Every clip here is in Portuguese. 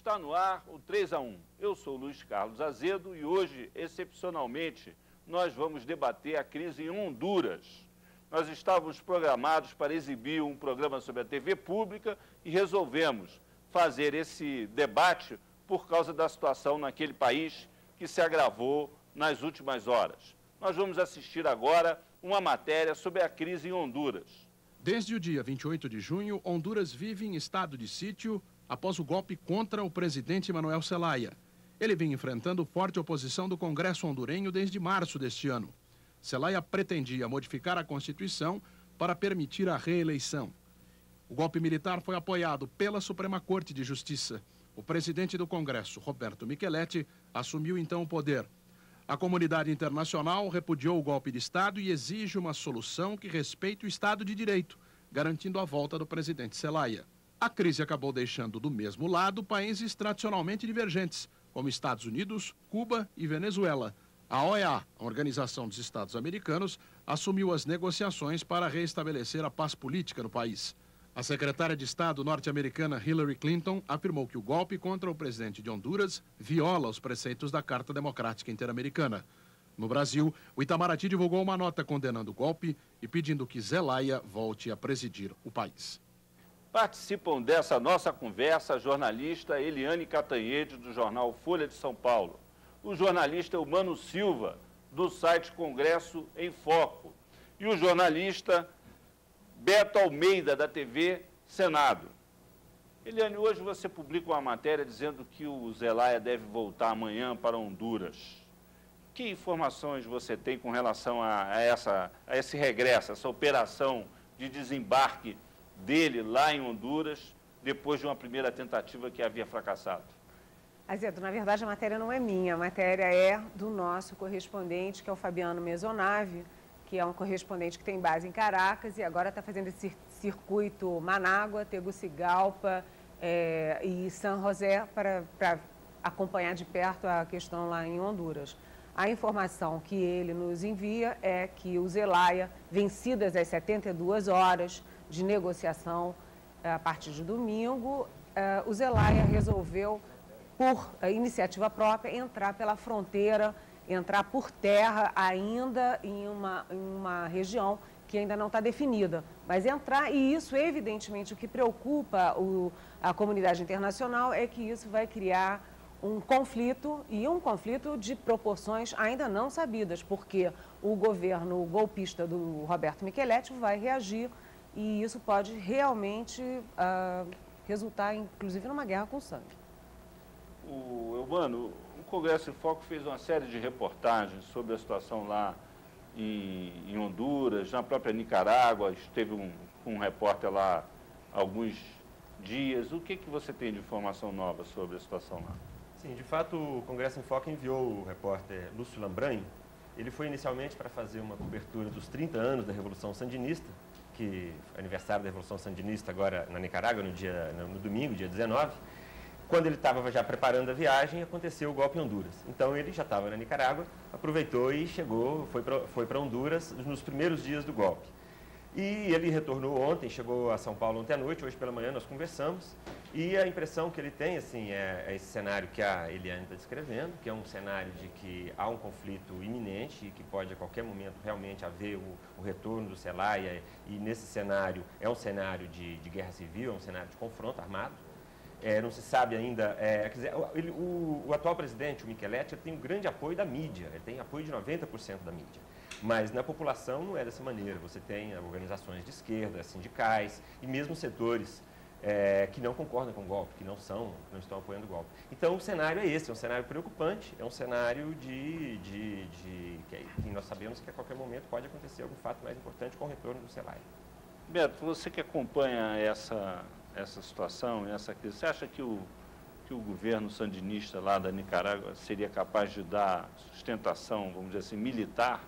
Está no ar o 3-1. Eu sou o Luiz Carlos Azedo e hoje, excepcionalmente, nós vamos debater a crise em Honduras. Nós estávamos programados para exibir um programa sobre a TV pública e resolvemos fazer esse debate por causa da situação naquele país que se agravou nas últimas horas. Nós vamos assistir agora uma matéria sobre a crise em Honduras. Desde o dia 28 de junho, Honduras vive em estado de sítio após o golpe contra o presidente Manuel Zelaya. Ele vem enfrentando forte oposição do Congresso hondurenho desde março deste ano. Zelaya pretendia modificar a Constituição para permitir a reeleição. O golpe militar foi apoiado pela Suprema Corte de Justiça. O presidente do Congresso, Roberto Micheletti, assumiu então o poder. A comunidade internacional repudiou o golpe de Estado e exige uma solução que respeite o Estado de Direito, garantindo a volta do presidente Zelaya. A crise acabou deixando do mesmo lado países tradicionalmente divergentes, como Estados Unidos, Cuba e Venezuela. A OEA, a Organização dos Estados Americanos, assumiu as negociações para restabelecer a paz política no país. A secretária de Estado norte-americana Hillary Clinton afirmou que o golpe contra o presidente de Honduras viola os preceitos da Carta Democrática Interamericana. No Brasil, o Itamaraty divulgou uma nota condenando o golpe e pedindo que Zelaya volte a presidir o país. Participam dessa nossa conversa a jornalista Eliane Catanhede, do jornal Folha de São Paulo, o jornalista Eumano Silva, do site Congresso em Foco, e o jornalista Beto Almeida, da TV Senado. Eliane, hoje você publica uma matéria dizendo que o Zelaya deve voltar amanhã para Honduras. Que informações você tem com relação a esse regresso, essa operação de desembarque dele lá em Honduras, depois de uma primeira tentativa que havia fracassado? Azedo, na verdade a matéria não é minha, a matéria é do nosso correspondente, que é o Fabiano Mesonave, que é um correspondente que tem base em Caracas e agora está fazendo esse circuito Manágua, Tegucigalpa e San José para acompanhar de perto a questão lá em Honduras. A informação que ele nos envia é que o Zelaya, vencidas as 72 horas de negociação a partir de domingo, o Zelaya resolveu, por iniciativa própria, entrar pela fronteira, entrar por terra ainda em uma região que ainda não está definida. Mas entrar, e isso, evidentemente, o que preocupa a comunidade internacional é que isso vai criar um conflito, e um conflito de proporções ainda não sabidas, porque o governo golpista do Roberto Micheletti vai reagir e isso pode realmente resultar, inclusive, numa guerra com sangue. Eumano, o Congresso em Foco fez uma série de reportagens sobre a situação lá em Honduras, na própria Nicarágua, esteve um repórter lá há alguns dias. O que você tem de informação nova sobre a situação lá? Sim, de fato, o Congresso em Foco enviou o repórter Lúcio Lambranho. Ele foi inicialmente para fazer uma cobertura dos 30 anos da Revolução Sandinista, que é aniversário da Revolução Sandinista agora na Nicarágua, no domingo, dia 19. Quando ele estava já preparando a viagem, aconteceu o golpe em Honduras. Então ele já estava na Nicarágua, aproveitou e foi para Honduras nos primeiros dias do golpe. E ele retornou ontem, chegou a São Paulo ontem à noite, hoje pela manhã nós conversamos, e a impressão que ele tem, assim, é esse cenário que a Eliane está descrevendo, que é um cenário de que há um conflito iminente e que pode a qualquer momento realmente haver o retorno do Zelaya, e nesse cenário é um cenário de guerra civil, é um cenário de confronto armado. Não se sabe ainda, quer dizer, o atual presidente, o Micheletti, tem um grande apoio da mídia, ele tem apoio de 90% da mídia. Mas na população não é dessa maneira, você tem organizações de esquerda, sindicais e mesmo setores que não concordam com o golpe, que não estão apoiando o golpe. Então o cenário é esse, é um cenário preocupante, é um cenário que nós sabemos que a qualquer momento pode acontecer algum fato mais importante com o retorno do Zelaya. Beto, você que acompanha essa situação, essa crise, você acha que o governo sandinista lá da Nicarágua seria capaz de dar sustentação, vamos dizer assim, militar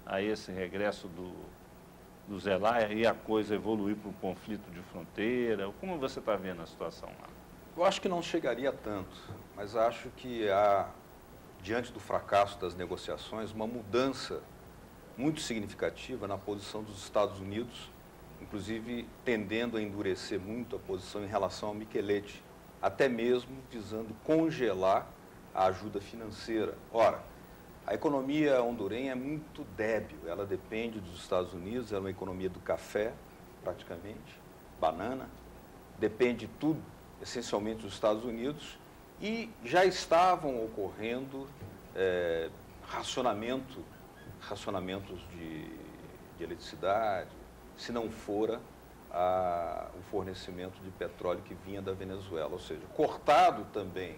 a esse regresso do Zelaya e a coisa evoluir para um conflito de fronteira? Como você está vendo a situação lá? Eu acho que não chegaria a tanto, mas acho que há, diante do fracasso das negociações, uma mudança muito significativa na posição dos Estados Unidos, inclusive tendendo a endurecer muito a posição em relação ao Micheletti, até mesmo visando congelar a ajuda financeira. Ora, a economia hondurenha é muito débil, ela depende dos Estados Unidos, ela é uma economia do café, praticamente, banana, depende de tudo, essencialmente dos Estados Unidos, e já estavam ocorrendo racionamentos de eletricidade, se não fora o fornecimento de petróleo que vinha da Venezuela, ou seja, cortado também,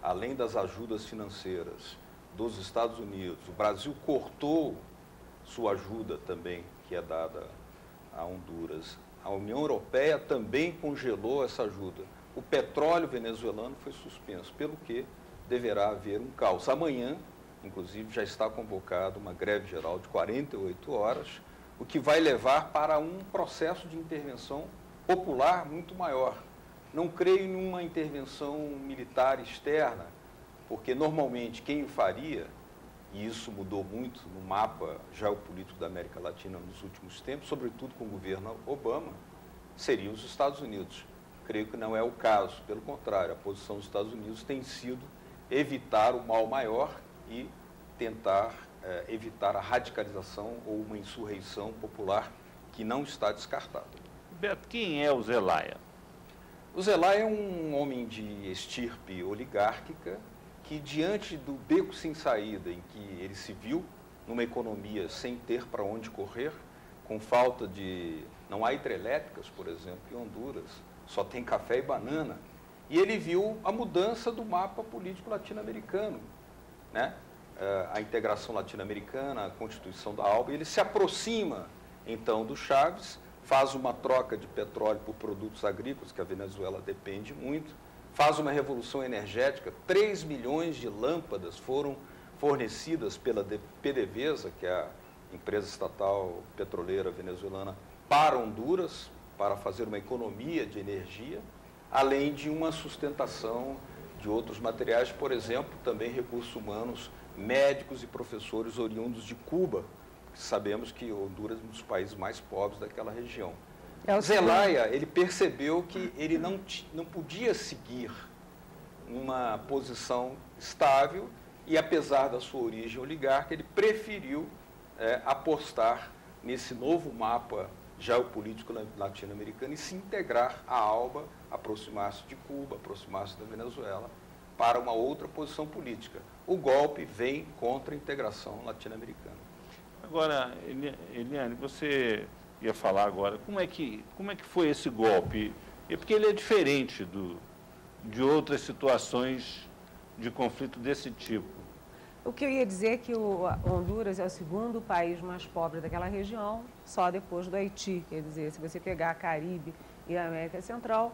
além das ajudas financeiras dos Estados Unidos, o Brasil cortou sua ajuda também, que é dada a Honduras. A União Europeia também congelou essa ajuda. O petróleo venezuelano foi suspenso, pelo que deverá haver um caos. Amanhã, inclusive, já está convocada uma greve geral de 48 horas, o que vai levar para um processo de intervenção popular muito maior. Não creio em uma intervenção militar externa, porque normalmente quem o faria, e isso mudou muito no mapa geopolítico da América Latina nos últimos tempos, sobretudo com o governo Obama, seriam os Estados Unidos. Creio que não é o caso, pelo contrário, a posição dos Estados Unidos tem sido evitar o mal maior e tentar evitar a radicalização ou uma insurreição popular que não está descartada. Beto, quem é o Zelaya? O Zelaya é um homem de estirpe oligárquica que, diante do beco sem saída em que ele se viu, numa economia sem ter para onde correr, com falta de... não há hidrelétricas, por exemplo, em Honduras, só tem café e banana, e ele viu a mudança do mapa político latino-americano, né? A integração latino-americana, a constituição da ALBA, ele se aproxima, então, do Chávez, faz uma troca de petróleo por produtos agrícolas, que a Venezuela depende muito, faz uma revolução energética, 3 milhões de lâmpadas foram fornecidas pela PDVSA, que é a empresa estatal petroleira venezuelana, para Honduras, para fazer uma economia de energia, além de uma sustentação de outros materiais, por exemplo, também recursos humanos, médicos e professores oriundos de Cuba, porque sabemos que Honduras é um dos países mais pobres daquela região. Zelaya, ele percebeu que ele não podia seguir uma posição estável e, apesar da sua origem oligárquica, ele preferiu apostar nesse novo mapa geopolítico latino-americano e se integrar à ALBA, aproximar-se de Cuba, aproximar-se da Venezuela, para uma outra posição política. O golpe vem contra a integração latino-americana. Agora, Eliane, você ia falar agora, como é que foi esse golpe? É porque ele é diferente de outras situações de conflito desse tipo. O que eu ia dizer é que o Honduras é o segundo país mais pobre daquela região, só depois do Haiti. Quer dizer, se você pegar a Caribe e a América Central,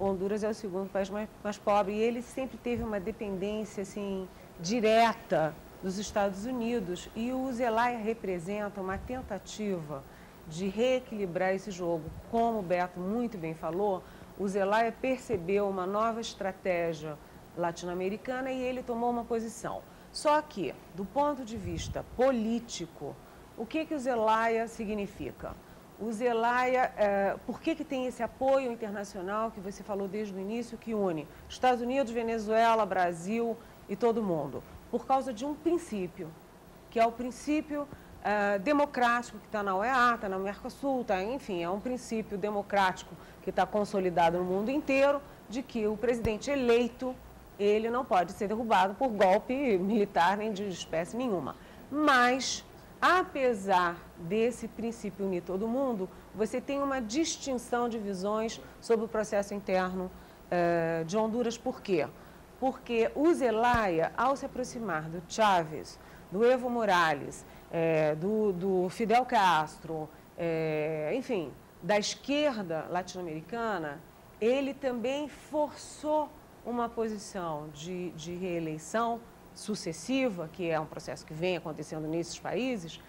Honduras é o segundo país mais pobre. E ele sempre teve uma dependência assim, direta dos Estados Unidos. E o Zelaya representa uma tentativa de reequilibrar esse jogo. Como o Beto muito bem falou, o Zelaya percebeu uma nova estratégia latino-americana e ele tomou uma posição. Só que, do ponto de vista político, o que o Zelaya significa? O Zelaya, por que tem esse apoio internacional que você falou desde o início, que une Estados Unidos, Venezuela, Brasil e todo mundo? Por causa de um princípio, que é o princípio democrático que está na OEA, está na Mercosul, enfim, é um princípio democrático que está consolidado no mundo inteiro, de que o presidente eleito, ele não pode ser derrubado por golpe militar nem de espécie nenhuma. Mas, apesar desse princípio unir todo mundo, você tem uma distinção de visões sobre o processo interno de Honduras. Por quê? Porque o Zelaya, ao se aproximar do Chávez, do Evo Morales, do Fidel Castro, enfim, da esquerda latino-americana, ele também forçou uma posição de reeleição sucessiva, que é um processo que vem acontecendo nesses países,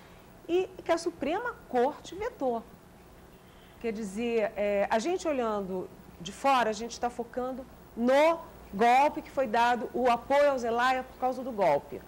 e que a Suprema Corte vetou. Quer dizer, a gente olhando de fora, a gente está focando no golpe que foi dado, o apoio ao Zelaya por causa do golpe.